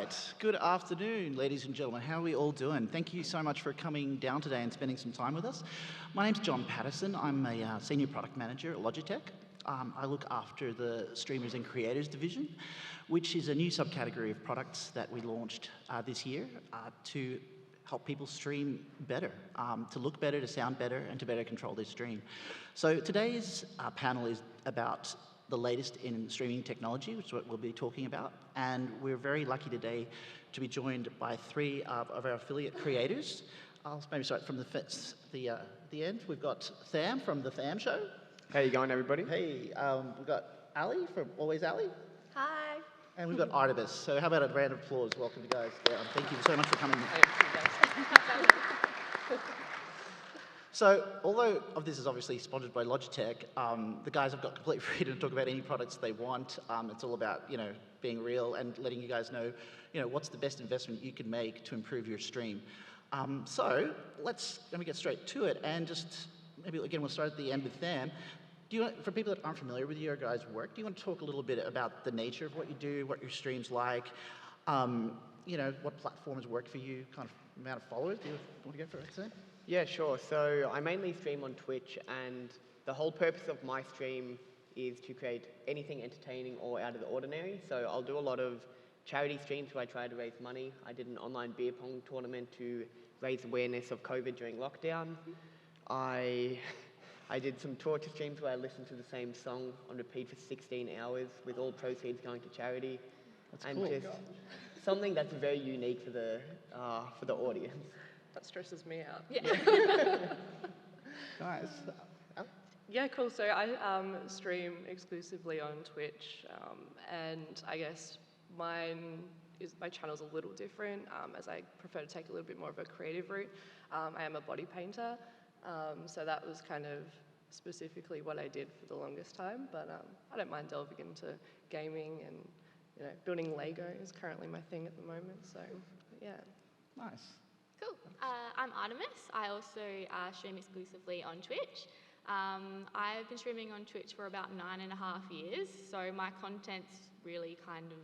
right, good afternoon, ladies and gentlemen. How are we all doing? Thank you so much for coming down today and spending some time with us. My name's John Paterson. I'm a Senior Product Manager at Logitech. I look after the Streamers and Creators division, which is a new subcategory of products that we launched this year to help people stream better, to look better, to sound better, and to better control their stream. So today's panel is about the latest in streaming technology, which is what we'll be talking about. And we're very lucky today to be joined by three of our affiliate creators. I'll maybe start from the end. We've got Tham from the Tham Show. How you going, everybody? Hey, we've got Ali from Always Ali. Hi. And we've got Artemis. So how about a round of applause? Welcome, you guys. Thank you so much for coming. So, although this is obviously sponsored by Logitech, the guys have got complete freedom to talk about any products they want. It's all about, being real and letting you guys know, what's the best investment you can make to improve your stream. So, let me get straight to it, and just maybe again we'll start at the end with Tham. For people that aren't familiar with your guys' work, do you want to talk a little bit about the nature of what you do, what your stream's like, what platforms work for you, kind of amount of followers? Do you want to go for it, Tham? Yeah, sure. So I mainly stream on Twitch, and the whole purpose of my stream is to create anything entertaining or out of the ordinary. So I'll do a lot of charity streams where I try to raise money. I did an online beer pong tournament to raise awareness of COVID during lockdown. I did some torture streams where I listened to the same song on repeat for 16 hours with all proceeds going to charity. That's and cool. Just something that's very unique for the audience. That stresses me out. Yeah. Nice. Yeah, cool. So I stream exclusively on Twitch, and I guess my channel's a little different, as I prefer to take a little bit more of a creative route. I am a body painter, so that was kind of specifically what I did for the longest time, but I don't mind delving into gaming, and building Lego is currently my thing at the moment, so yeah. Nice. Cool. I'm Artemis. I also stream exclusively on Twitch. I've been streaming on Twitch for about 9.5 years, so my content's really kind of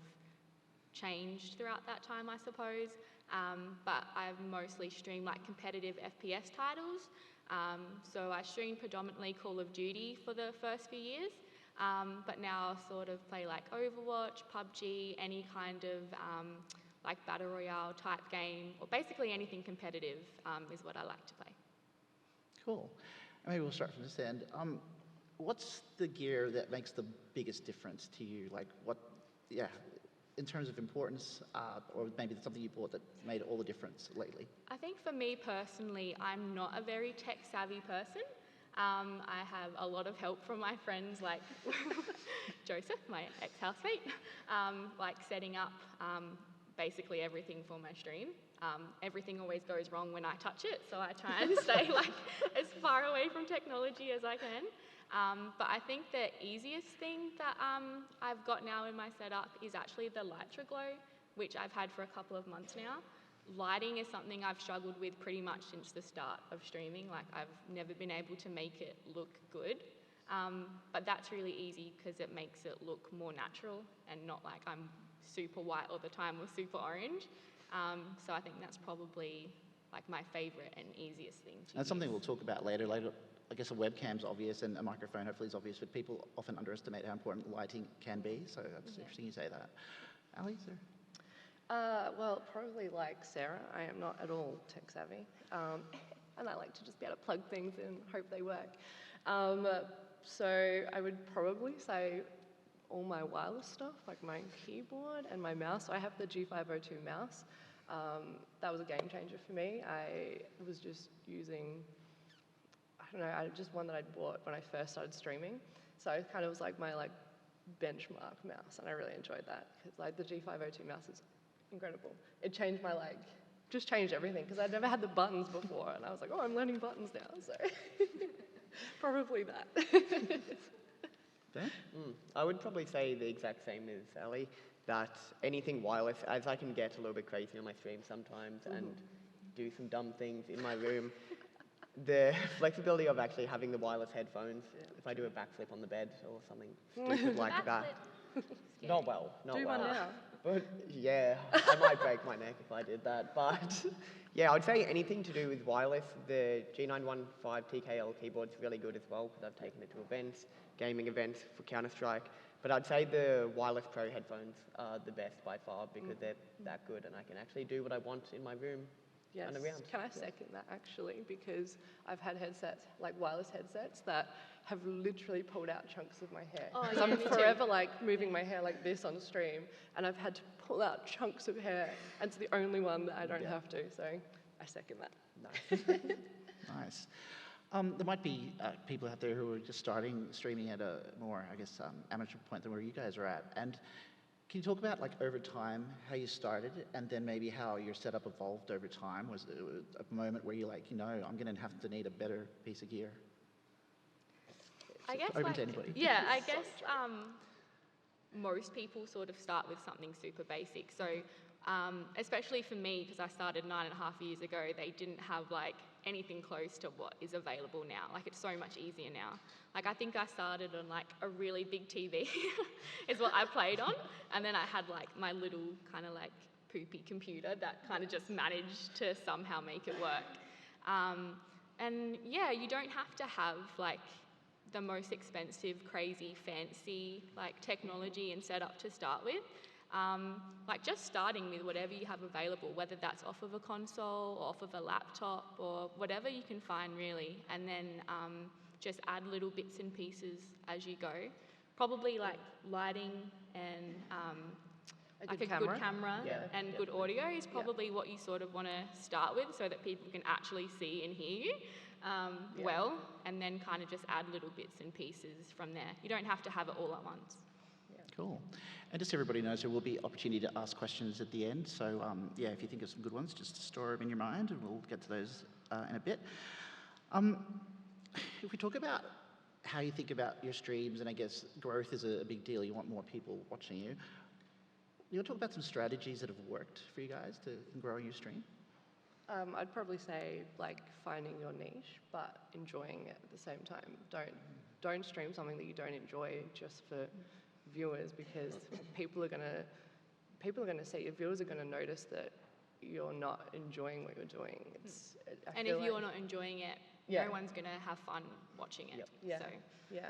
changed throughout that time, I suppose. But I've mostly streamed like competitive FPS titles. So I streamed predominantly Call of Duty for the first few years, but now I sort of play like Overwatch, PUBG, any kind of like Battle Royale type game, or basically anything competitive is what I like to play. Cool. Maybe we'll start from this end. What's the gear that makes the biggest difference to you? Like in terms of importance, or maybe something you bought that made all the difference lately? I think for me personally, I'm not a very tech savvy person. I have a lot of help from my friends like Joseph, my ex-housemate, like setting up basically everything for my stream. Everything always goes wrong when I touch it, so I try and stay like as far away from technology as I can. But I think the easiest thing that I've got now in my setup is actually the Glow, which I've had for a couple of months now. Lighting is something I've struggled with pretty much since the start of streaming. Like, I've never been able to make it look good. But that's really easy because it makes it look more natural and not like I'm super white all the time or super orange. So I think that's probably like my favorite and easiest thing to That's use. something we'll talk about later. I guess a webcam's obvious and a microphone hopefully is obvious, but people often underestimate how important lighting can be, so that's interesting you say that. Ali, is there? Well, probably like Sarah, I am not at all tech savvy, and I like to just be able to plug things in and hope they work. So I would probably say all my wireless stuff, like my keyboard and my mouse. So I have the G502 mouse. That was a game changer for me. I was just using, just one that I'd bought when I first started streaming. So it kind of was like my benchmark mouse, and I really enjoyed that because the G502 mouse is incredible. It changed my just changed everything because I'd never had the buttons before, and I was like, oh, I'm learning buttons now. So probably that. I would probably say the exact same as Ali, that anything wireless, as I can get a little bit crazy on my stream sometimes and do some dumb things in my room, the flexibility of actually having the wireless headphones, if I do a backflip on the bed or something stupid like that. Not well. Do one now. But yeah, I might break my neck if I did that. But yeah, I'd say anything to do with wireless. The G915 TKL keyboard's really good as well because I've taken it to events, gaming events for Counter-Strike. But I'd say the Wireless Pro headphones are the best by far because they're that good and I can actually do what I want in my room Yes, and around. can I second that actually? Because I've had headsets, like wireless headsets, that have literally pulled out chunks of my hair. Oh, 'Cause yeah, I'm me too. forever like moving my hair like this on stream, and I've had to pull out chunks of hair, and it's the only one that I don't have to. So I second that. Nice. Nice. There might be people out there who are just starting streaming at a more, I guess, amateur point than where you guys are at. And can you talk about, like, over time, how you started, and then maybe how your setup evolved over time? Was it a moment where you're like, you know, I'm going to have to need a better piece of gear? I guess Open like, to anybody. yeah, I guess most people sort of start with something super basic. So especially for me, because I started 9.5 years ago, they didn't have like anything close to what is available now. Like it's so much easier now. Like I think I started on like a really big TV is what I played on. And then I had like my little kind of like poopy computer that kind of just managed to somehow make it work. And yeah, you don't have to have like the most expensive, crazy, fancy like technology and setup to start with. Like just starting with whatever you have available, whether that's off of a console or off of a laptop or whatever you can find really, and then just add little bits and pieces as you go. Probably like lighting and like a good camera and good audio is probably what you sort of want to start with so that people can actually see and hear you well, and then kind of just add little bits and pieces from there. You don't have to have it all at once. Cool. And just so everybody knows, there will be opportunity to ask questions at the end. So yeah, if you think of some good ones, just store them in your mind, and we'll get to those in a bit. If we talk about how you think about your streams, and I guess growth is a big deal. You want more people watching you. You want to talk about some strategies that have worked for you guys to grow your stream? I'd probably say like finding your niche, but enjoying it at the same time. Don't stream something that you don't enjoy just for viewers, because people are gonna see. Your viewers are gonna notice that you're not enjoying what you're doing. And if you're not enjoying it, no one's gonna have fun watching it. Yeah. So. Yeah.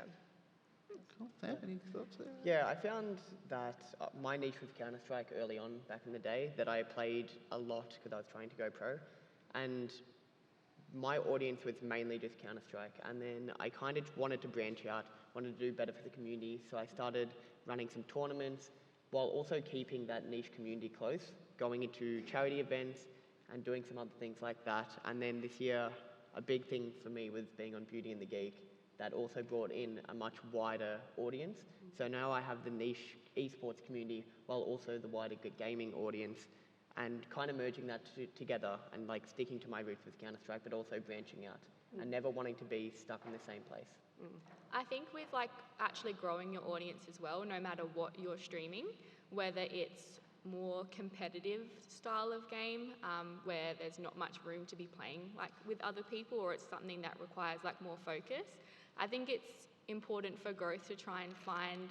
Cool. Sam, any thoughts there? Yeah, I found that my niche with Counter-Strike early on back in the day, that I played a lot because I was trying to go pro, and my audience was mainly just Counter-Strike, and then I kind of wanted to branch out, wanted to do better for the community, so I started running some tournaments while also keeping that niche community close, going into charity events and doing some other things like that. And then this year, a big thing for me was being on Beauty and the Geek. That also brought in a much wider audience. So now I have the niche esports community while also the wider gaming audience, and kind of merging that together and like sticking to my roots with Counter-Strike, but also branching out and never wanting to be stuck in the same place. I think with like actually growing your audience as well, no matter what you're streaming, whether it's more competitive style of game where there's not much room to be playing like with other people, or it's something that requires like more focus, I think it's important for growth to try and find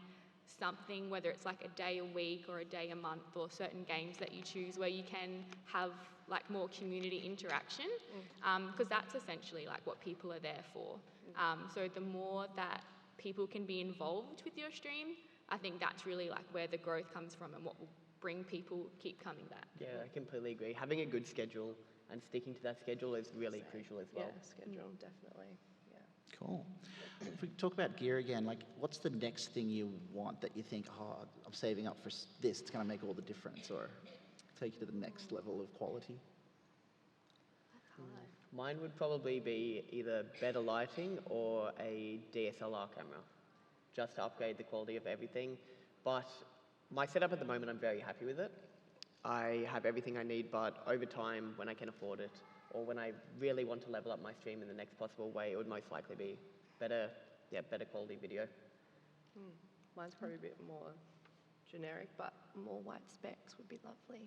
something, whether it's like a day a week or a day a month, or certain games that you choose where you can have like more community interaction, because that's essentially like what people are there for. So the more that people can be involved with your stream, I think that's really like where the growth comes from and what will bring people keep coming back. Yeah, I completely agree. Having a good schedule and sticking to that schedule is really crucial as well. Yeah, schedule, definitely. Yeah. Cool. If we talk about gear again, like what's the next thing you want that you think, oh, I'm saving up for this, it's going to make all the difference, or take you to the next level of quality? Mine would probably be either better lighting or a DSLR camera, just to upgrade the quality of everything. But my setup at the moment, I'm very happy with it. I have everything I need, but over time, when I can afford it, or when I really want to level up my stream in the next possible way, it would most likely be better quality video. Mine's probably a bit more generic, but more white specs would be lovely.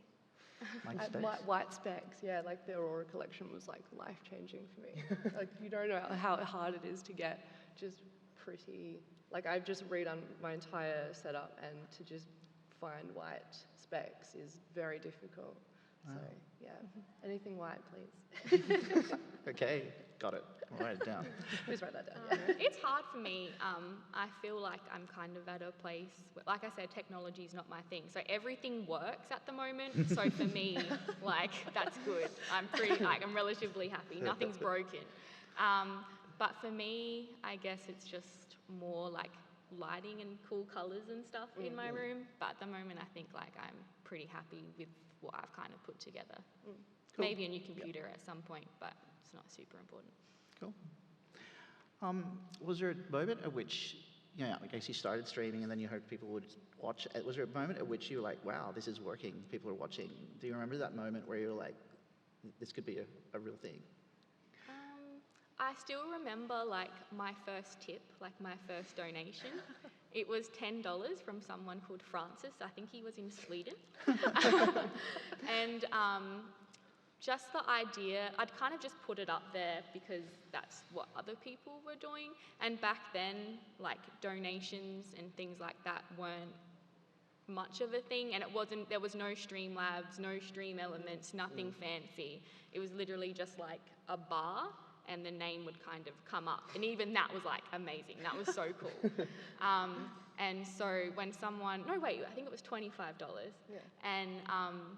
White specs, yeah, like the Aurora collection was like life-changing for me. Like you don't know how hard it is to get just pretty, like I've just redone my entire setup, and to just find white specs is very difficult. So yeah, anything white, please. Okay, got it. I'll write it down. Please write that down. Yeah. It's hard for me. I feel like I'm kind of at a place where, like I said, technology is not my thing. So everything works at the moment. So for me, like, that's good. I'm relatively happy. Nothing's broken. But for me, I guess it's just more like lighting and cool colours and stuff in my room. But at the moment, I think like I'm pretty happy with what I've kind of put together. Cool. Maybe a new computer at some point, but it's not super important. Cool. Was there a moment at which, I guess you started streaming and then you hoped people would watch? Was there a moment at which you were like, wow, this is working, people are watching? Do you remember that moment where you were like, this could be a real thing? I still remember like my first tip, like my first donation. It was $10 from someone called Francis. I think he was in Sweden. And just the idea, I'd kind of just put it up there because that's what other people were doing. And back then, like donations and things like that weren't much of a thing, and there was no Streamlabs, no Stream Elements, nothing fancy. It was literally just like a bar and the name would kind of come up. And even that was like amazing. That was so cool. And so when someone, I think it was $25. Yeah. And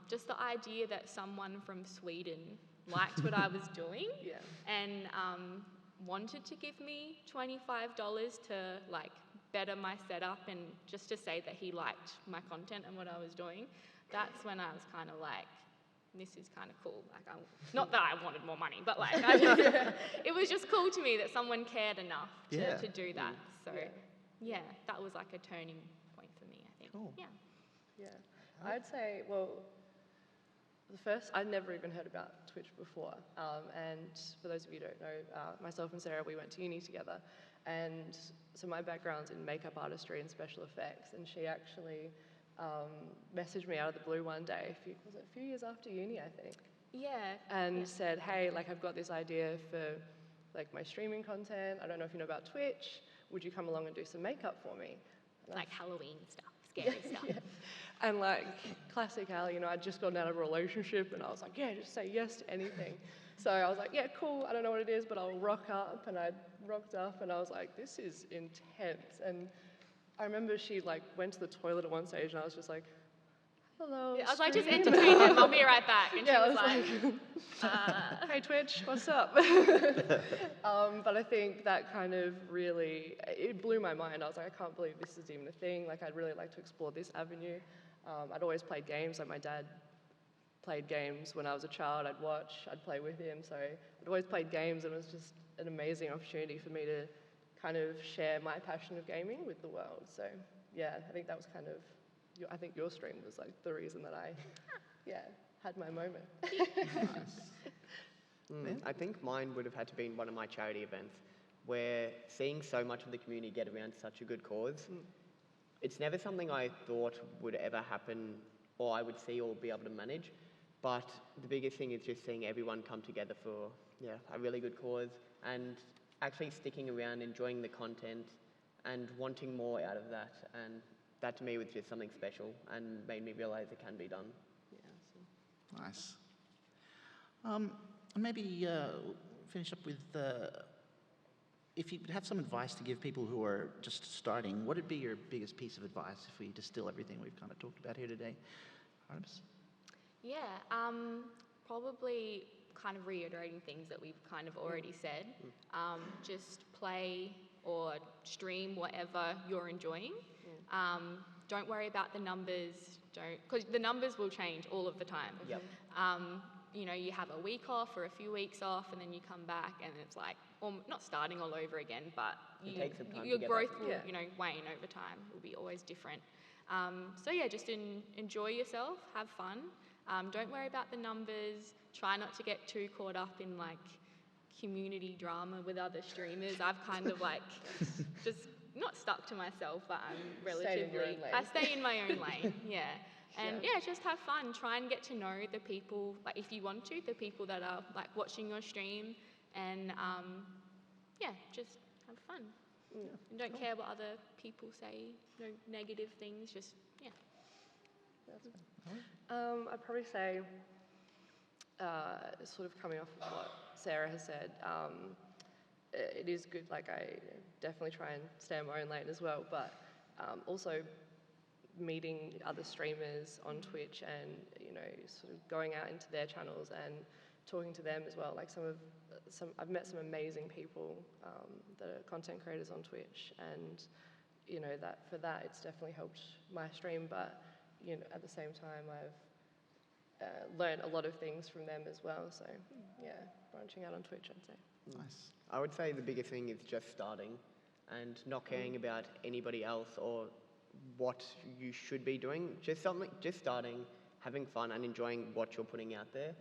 just the idea that someone from Sweden liked what I was doing and wanted to give me $25 to like better my setup and just to say that he liked my content and what I was doing, that's when I was kind of like, this is kind of cool. Like, not that I wanted more money, but like, it was just cool to me that someone cared enough to do that. So, yeah, that was like a turning point for me, I think. Cool. Yeah. Yeah. I'd say, well, I'd never even heard about Twitch before. And for those of you who don't know, myself and Sarah, we went to uni together. And so my background's in makeup artistry and special effects. And she actually messaged me out of the blue one day, was it a few years after uni, I think? Yeah. And said, hey, like I've got this idea for like my streaming content. I don't know if you know about Twitch. Would you come along and do some makeup for me? Like Halloween stuff, scary stuff. Yeah. And like classic Ali, I'd just gotten out of a relationship and I was like, yeah, just say yes to anything. So I was like, yeah, cool, I don't know what it is, but I'll rock up. And I rocked up and I was like, this is intense. And I remember she like went to the toilet at one stage and I was just like, hello. Yeah, I was like, just entertain them, I'll be right back. And she was like, hey Twitch, what's up? But I think that kind of really, it blew my mind. I was like, I can't believe this is even a thing. Like, I'd really like to explore this avenue. I'd always played games. Like, my dad played games when I was a child. I'd play with him. So I'd always played games, and it was just an amazing opportunity for me to kind of share my passion of gaming with the world. So yeah, I think that was kind of, I think your stream was like the reason that I, had my moment. I think mine would have had to be one of my charity events, where seeing so much of the community get around such a good cause, it's never something I thought would ever happen or I would see or be able to manage. But the biggest thing is just seeing everyone come together for a really good cause and actually sticking around, enjoying the content and wanting more out of that. And that to me was just something special and made me realise it can be done. Yeah, so. Nice. Maybe finish up with, if you could have some advice to give people who are just starting, what would be your biggest piece of advice if we distill everything we've kind of talked about here today? Artemis? Yeah, probably kind of reiterating things that we've kind of already said. Just play or stream whatever you're enjoying. Don't worry about the numbers, because the numbers will change all of the time. Yep. You have a week off or a few weeks off and then you come back and it's like, not starting all over again, but It takes some time your to get growth back. will, wane over time. It will be always different. So yeah, just enjoy yourself, have fun. Don't worry about the numbers. Try not to get too caught up in like community drama with other streamers. I've kind of like just not stuck to myself, but I'm relatively, I stay in my own lane, yeah. And just have fun. Try and get to know the people, like if you want to, the people that are like watching your stream, and just have fun. And don't care what other people say, no negative things, just, I'd probably say, sort of coming off of what Sarah has said, it is good, like I definitely try and stay in my own lane as well, but also meeting other streamers on Twitch and, sort of going out into their channels and talking to them as well. Like I've met some amazing people that are content creators on Twitch, and, for that it's definitely helped my stream, but, at the same time I've learned a lot of things from them as well, so yeah, branching out on Twitch, I'd say. Nice. I would say the biggest thing is just starting and not caring about anybody else or what you should be doing. Just starting, having fun and enjoying what you're putting out there.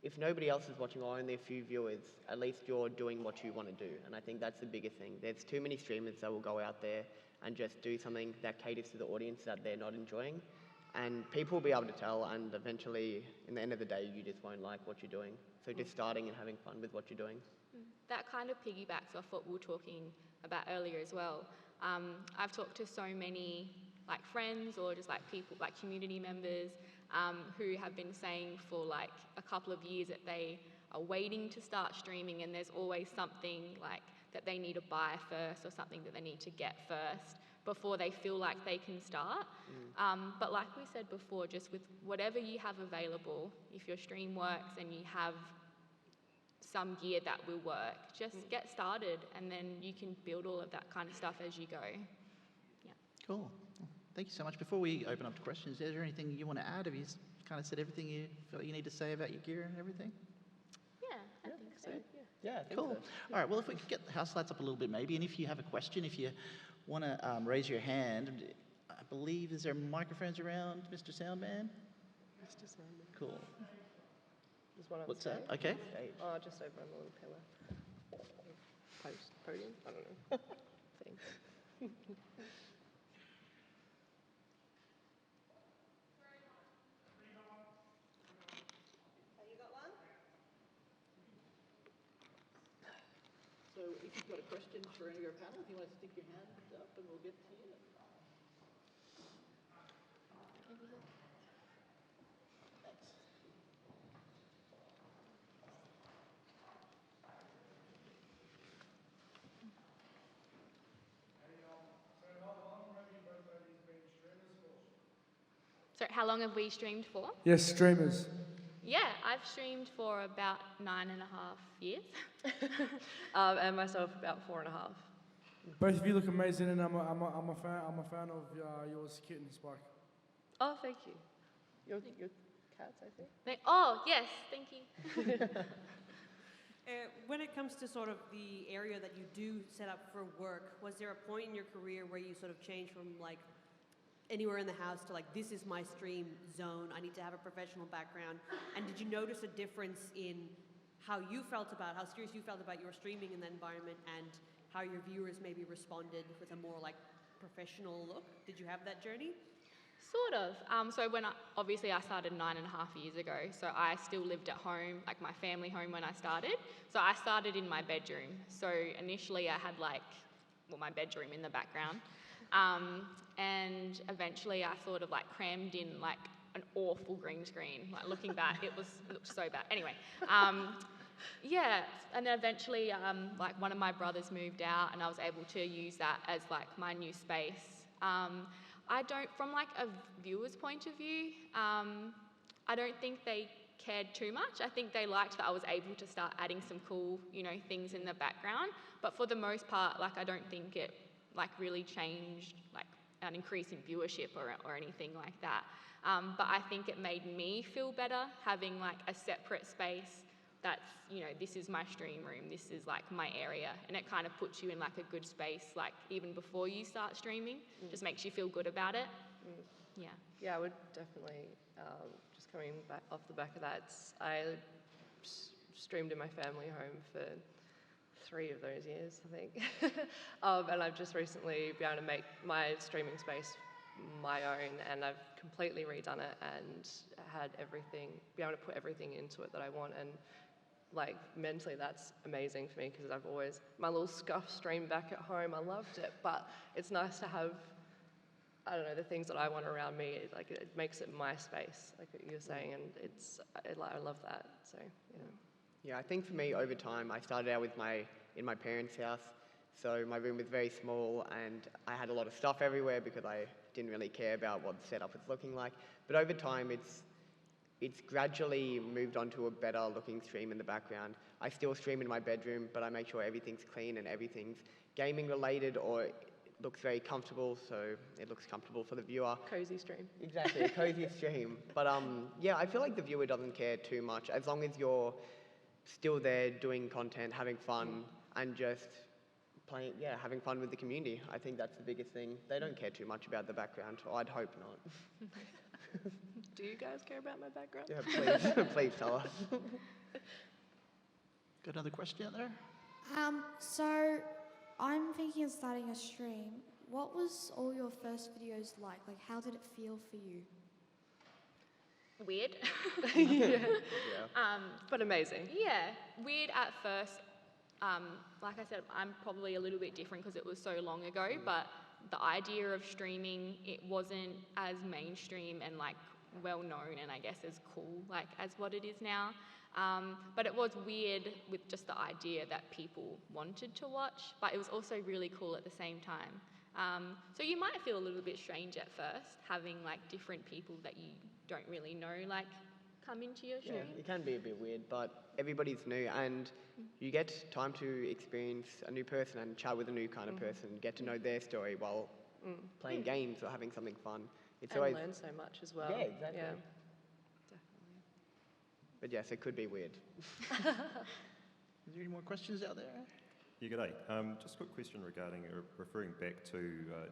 If nobody else is watching or only a few viewers, at least you're doing what you want to do. And I think that's the biggest thing. There's too many streamers that will go out there and just do something that caters to the audience that they're not enjoying. And people will be able to tell, and eventually, in the end of the day, you just won't like what you're doing. So just starting and having fun with what you're doing. That kind of piggybacks off what we were talking about earlier as well. I've talked to so many like friends or just like people, like community members who have been saying for like a couple of years that they are waiting to start streaming, and there's always something like that they need to buy first or something that they need to get first before they feel like they can start. But like we said before, just with whatever you have available, if your stream works and you have some gear that will work, just get started, and then you can build all of that kind of stuff as you go. Yeah. Cool. Thank you so much. Before we open up to questions, is there anything you want to add? Have you kind of said everything you feel you need to say about your gear and everything? Yeah, I think so. Yeah, I think Cool. so. All right, well, if we could get the house lights up a little bit maybe, and if you have a question, if you want to raise your hand, I believe, is there microphones around, Mr. Soundman? Mr. Sandman. Cool. There's one on What's stage. that? Okay. Oh, just over on the little pillar. Podium? I don't know. Thing. So if you've got a question for any of your panel, if you want to stick your hand up and we'll get to you. Thanks. So how long have we streamed for? Yes, streamers. Yeah, I've streamed for about 9.5 years. And myself about 4.5. Both of you look amazing, and I'm a fan of yours, Kit and Spike. Oh, thank you. Your cats, I think. Oh, yes, thank you. When it comes to sort of the area that you do set up for work, was there a point in your career where you sort of changed from like anywhere in the house to like, this is my stream zone, I need to have a professional background? And did you notice a difference in how you felt about, how serious you felt about your streaming in that environment, and how your viewers maybe responded with a more like professional look? Did you have that journey? Sort of. So obviously I started 9.5 years ago, so I still lived at home, like my family home when I started. So I started in my bedroom. So initially I had my bedroom in the background. And eventually I sort of like crammed in like an awful green screen. Like looking back, it looked so bad. Anyway, yeah, and then eventually like one of my brothers moved out and I was able to use that as like my new space. I don't, from like a viewer's point of view, I don't think they cared too much. I think they liked that I was able to start adding some cool, things in the background. But for the most part, like I don't think it like really changed like an increase in viewership or anything like that. But I think it made me feel better having like a separate space that's, this is my stream room, this is like my area, and it kind of puts you in like a good space, like even before you start streaming, just makes you feel good about it. Yeah. Yeah, I would definitely, just coming back off the back of that, I streamed in my family home for 3 of those years, I think. And I've just recently been able to make my streaming space my own, and I've completely redone it and had everything, be able to put everything into it that I want. And like mentally that's amazing for me, because I've always, my little scuff stream back at home, I loved it, but it's nice to have I don't know, the things that I want around me, like it makes it my space, like what you were saying, and I love that. So yeah. Yeah, I think for me, over time, I started out in my parents' house. So my room was very small and I had a lot of stuff everywhere because I didn't really care about what the setup was looking like. But over time, it's gradually moved on to a better looking stream in the background. I still stream in my bedroom, but I make sure everything's clean and everything's gaming related or looks very comfortable, so it looks comfortable for the viewer. Cozy stream. Exactly, a cozy stream. But yeah, I feel like the viewer doesn't care too much as long as you're still there doing content, having fun, and just playing, having fun with the community. I think that's the biggest thing. They don't care too much about the background, or I'd hope not. Do you guys care about my background? Yeah, please, please tell us. Got another question out there? So I'm thinking of starting a stream. What was all your first videos like? Like, how did it feel for you? Weird. Yeah. Yeah. But amazing. Yeah, weird at first. Like I said, I'm probably a little bit different because it was so long ago, but the idea of streaming, it wasn't as mainstream and like well known and I guess as cool like as what it is now. But it was weird with just the idea that people wanted to watch, but it was also really cool at the same time. So you might feel a little bit strange at first, having like different people that you don't really know like come into your stream. Yeah, it can be a bit weird, but everybody's new and you get time to experience a new person and chat with a new kind of person, get to know their story while playing games or having something fun. It's And always learn so much as well. Yeah, exactly. Yeah. But yes, it could be weird. Is there any more questions out there? Yeah, g'day. Just a quick question regarding, referring back to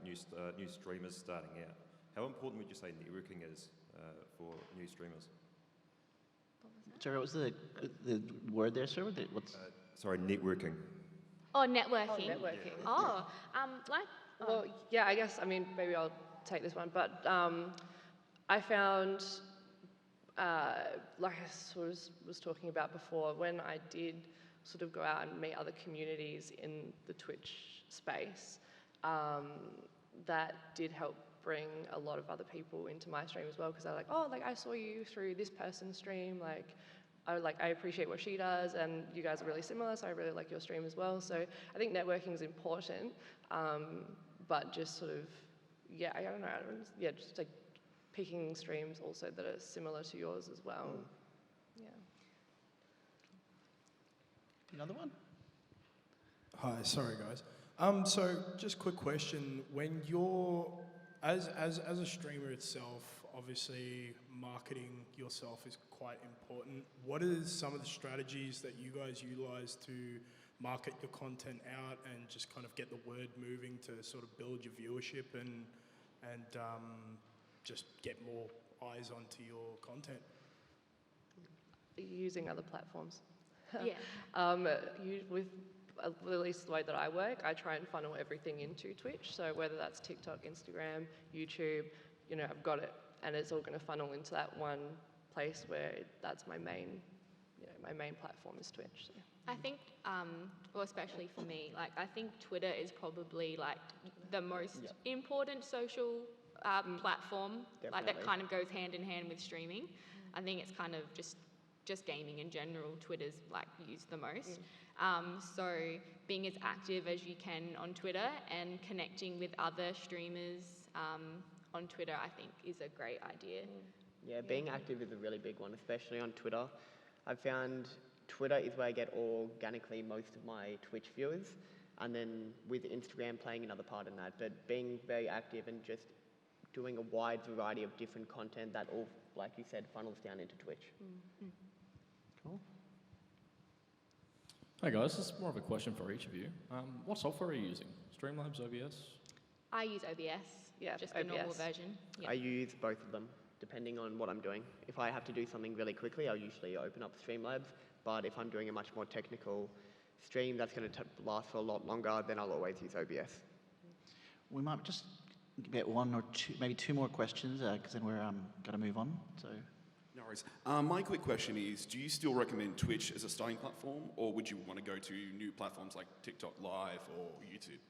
new streamers starting out. How important would you say networking is for new streamers? Sorry, what was the word there, sir? What's Sorry, networking. Oh, networking. Oh, networking. Oh, Well, yeah, I guess, I mean, maybe I'll take this one, but I found, like I sort of was talking about before, when I did sort of go out and meet other communities in the Twitch space, that did help bring a lot of other people into my stream as well, because they're like, oh, like I saw you through this person's stream, I appreciate what she does, and you guys are really similar, so I really like your stream as well. So I think networking is important, but just sort of, yeah, I don't know, just like picking streams also that are similar to yours as well. Yeah. another one? Hi, sorry guys. So just quick question: when you're as a streamer itself, obviously marketing yourself is quite important. What are some of the strategies that you guys utilize to market your content out and just kind of get the word moving to sort of build your viewership and just get more eyes onto your content? Using other platforms. yeah. With at least the way that I work, I try and funnel everything into Twitch. So whether that's TikTok, Instagram, YouTube, I've got it, and it's all going to funnel into that one place where that's my main, my main platform is Twitch. So. I think, well, especially for me, like I think Twitter is probably like the most important social platform, like that kind of goes hand in hand with streaming. I think it's kind of just gaming in general. Twitter's like used the most. So being as active as you can on Twitter and connecting with other streamers on Twitter, I think is a great idea. Yeah, being active is a really big one, especially on Twitter. I've found Twitter is where I get organically most of my Twitch viewers, and then with Instagram playing another part in that. But being very active and just doing a wide variety of different content that all, like you said, funnels down into Twitch. Cool. Hey guys, this is more of a question for each of you. What software are you using? Streamlabs, OBS? I use OBS, just the normal version. Yeah. I use both of them, depending on what I'm doing. If I have to do something really quickly, I'll usually open up Streamlabs. But if I'm doing a much more technical stream that's going to last for a lot longer, then I'll always use OBS. We might just get one or two, maybe two more questions, because then we're going to move on. So. No worries. My quick question is, do you still recommend Twitch as a starting platform, or would you want to go to new platforms like TikTok Live or YouTube?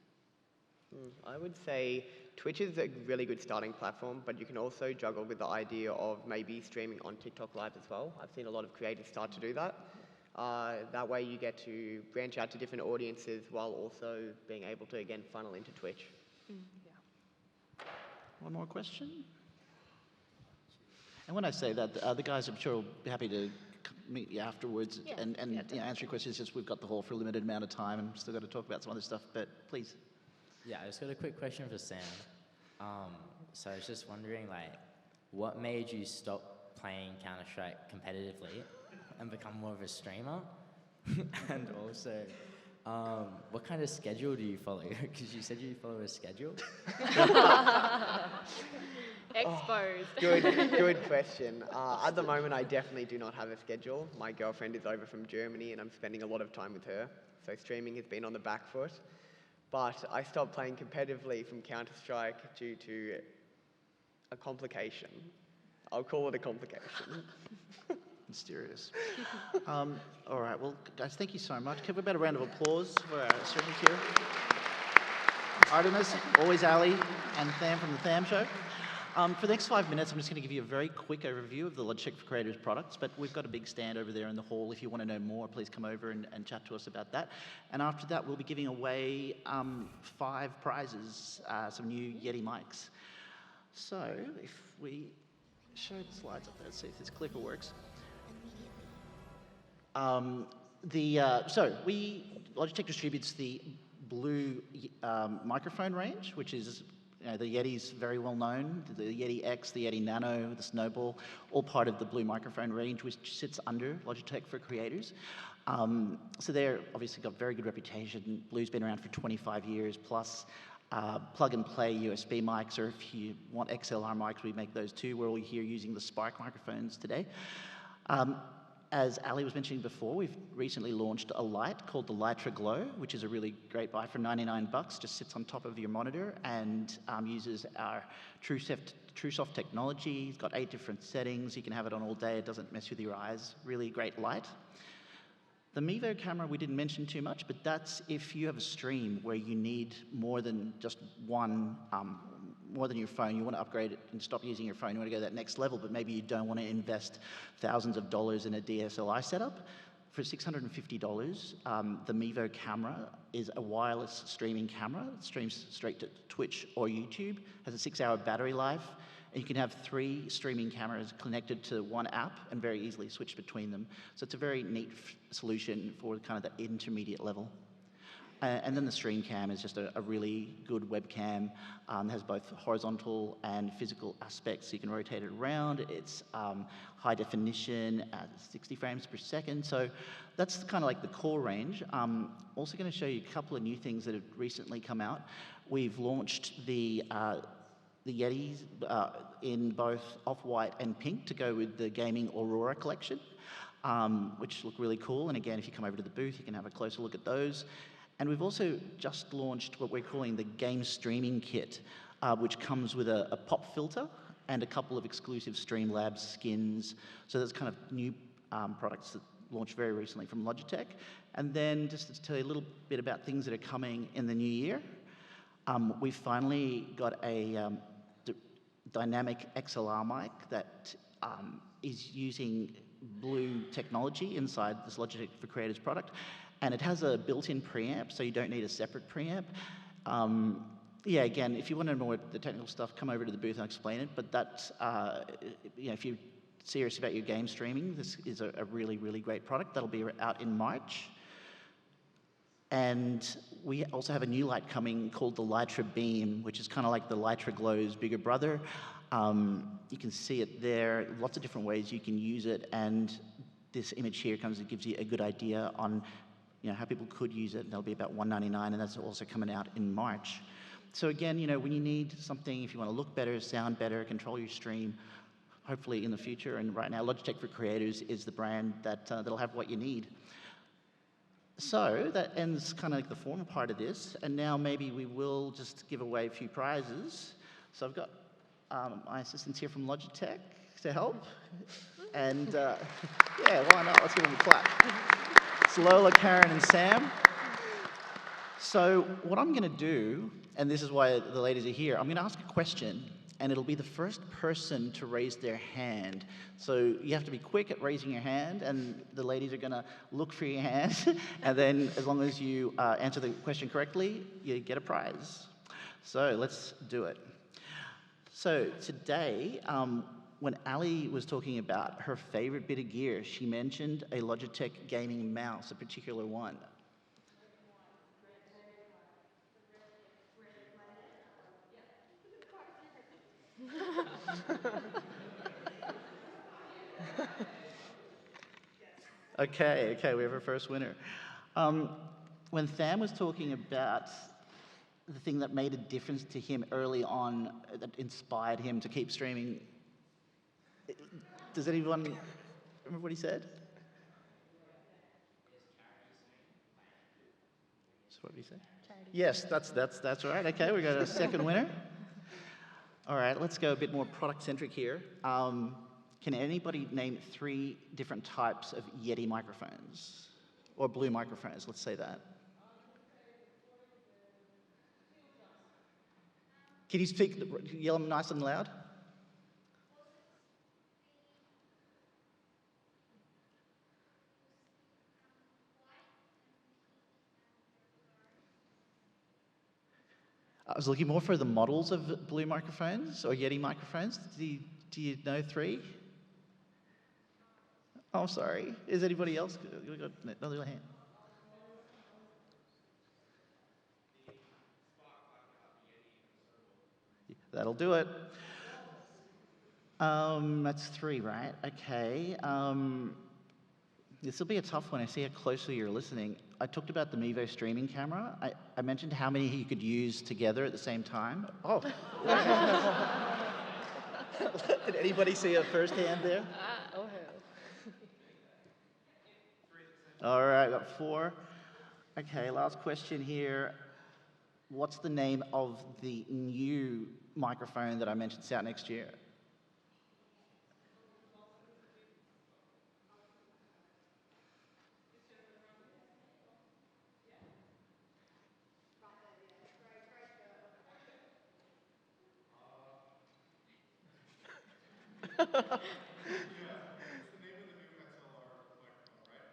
I would say Twitch is a really good starting platform, but you can also juggle with the idea of maybe streaming on TikTok Live as well. I've seen a lot of creators start to do that. That way you get to branch out to different audiences while also being able to, again, funnel into Twitch. One more question? And when I say that, the guys I'm sure will be happy to meet you afterwards and answer your questions. Just we've got the hall for a limited amount of time and still got to talk about some other stuff, but please. Yeah, I just got a quick question for Sam. So I was just wondering, like, what made you stop playing Counter-Strike competitively and become more of a streamer? And also, what kind of schedule do you follow? Because you said you follow a schedule. Exposed. Good question. At the moment, I definitely do not have a schedule. My girlfriend is over from Germany, and I'm spending a lot of time with her. So streaming has been on the back foot. But I stopped playing competitively from Counter-Strike due to a complication. I'll call it a complication. Mysterious. All right, well, guys, thank you so much. Give a better round of applause for our streamers here. Artemis, always Ali, and Tham from the Tham Show. For the next 5 minutes, I'm just going to give you a very quick overview of the Logitech for Creators products, but we've got a big stand over there in the hall. If you want to know more, please come over and chat to us about that. And after that, we'll be giving away 5 prizes, some new Yeti mics. So if we show the slides up there, let's see if this clicker works. Logitech distributes the Blue microphone range, which is the Yeti's very well known, the Yeti X, the Yeti Nano, the Snowball, all part of the Blue microphone range, which sits under Logitech for Creators. So they're obviously got very good reputation. Blue's been around for 25 years plus. Plug and play USB mics, or if you want XLR mics, we make those too. We're all here using the Spark microphones today. As Ali was mentioning before, we've recently launched a light called the Litra Glow, which is a really great buy for $99. Just sits on top of your monitor and uses our TrueSoft technology. It's got 8 different settings. You can have it on all day. It doesn't mess with your eyes. Really great light. The Mevo camera we didn't mention too much, but that's if you have a stream where you need more than just one, more than your phone. You want to upgrade it and stop using your phone. You want to go to that next level, but maybe you don't want to invest thousands of dollars in a DSLR setup. For $650, the Mevo camera is a wireless streaming camera. It streams straight to Twitch or YouTube, has a 6-hour battery life, and you can have 3 streaming cameras connected to one app and very easily switch between them. So it's a very neat solution for kind of the intermediate level. And then the Stream Cam is just a really good webcam. It has both horizontal and physical aspects, so you can rotate it around. It's high definition at 60 frames per second. So that's kind of like the core range. Also going to show you a couple of new things that have recently come out. We've launched the Yetis in both off-white and pink to go with the Gaming Aurora collection, which look really cool. And again, if you come over to the booth, you can have a closer look at those. And we've also just launched what we're calling the Game Streaming Kit, which comes with a pop filter and a couple of exclusive Streamlabs skins. So there's kind of new products that launched very recently from Logitech. And then just to tell you a little bit about things that are coming in the new year, we've finally got a dynamic XLR mic that is using Blue technology inside this Logitech for Creators product. And it has a built-in preamp, so you don't need a separate preamp. Yeah, again, if you want to know more the technical stuff, come over to the booth and I'll explain it. But that's, if you're serious about your game streaming, this is a really, really great product. That'll be out in March. And we also have a new light coming called the Litra Beam, which is kind of like the Litra Glow's bigger brother. You can see it there, lots of different ways you can use it. And this image here gives you a good idea on how people could use it. That'll be about $199, and that's also coming out in March. So again, when you need something, if you want to look better, sound better, control your stream, hopefully in the future, and right now Logitech for Creators is the brand that'll have what you need. So that ends kind of like the formal part of this, and now maybe we will just give away a few prizes. So I've got my assistants here from Logitech to help, and yeah, why not? Let's give them a clap. It's Lola, Karen, and Sam. So what I'm going to do, and this is why the ladies are here, I'm going to ask a question, and it'll be the first person to raise their hand. So you have to be quick at raising your hand, and the ladies are going to look for your hand, and then as long as you answer the question correctly, you get a prize. So let's do it. So today, when Ali was talking about her favorite bit of gear, she mentioned a Logitech gaming mouse, a particular one. Okay, we have our first winner. When Tham was talking about the thing that made a difference to him early on, that inspired him to keep streaming, does anyone remember what he said? So what did he say? Charity. Yes, that's right. Okay, we got a second winner. All right, let's go a bit more product-centric here. Can anybody name 3 different types of Yeti microphones? Or blue microphones, let's say that. Can you speak, yell them nice and loud? I was looking more for the models of blue microphones or Yeti microphones. Do you know 3? Oh, sorry. Is anybody else? We got another hand. That'll do it. That's 3, right? Okay. This will be a tough one. I see how closely you're listening. I talked about the Mevo streaming camera. I mentioned how many you could use together at the same time. Oh. Did anybody see a first hand there? Oh, hell. All right, got 4. Okay, last question here. What's the name of the new microphone that I mentioned is out next year?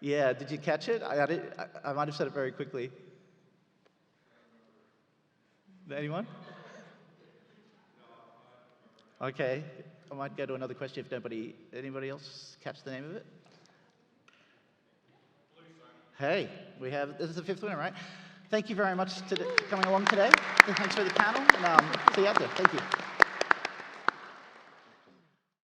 Yeah, did you catch it? I might have said it very quickly. Anyone? Okay, I might go to another question if anybody else catch the name of it? Hey, this is the 5th winner, right? Thank you very much for coming along today. Thanks for the panel, and see you out there. Thank you.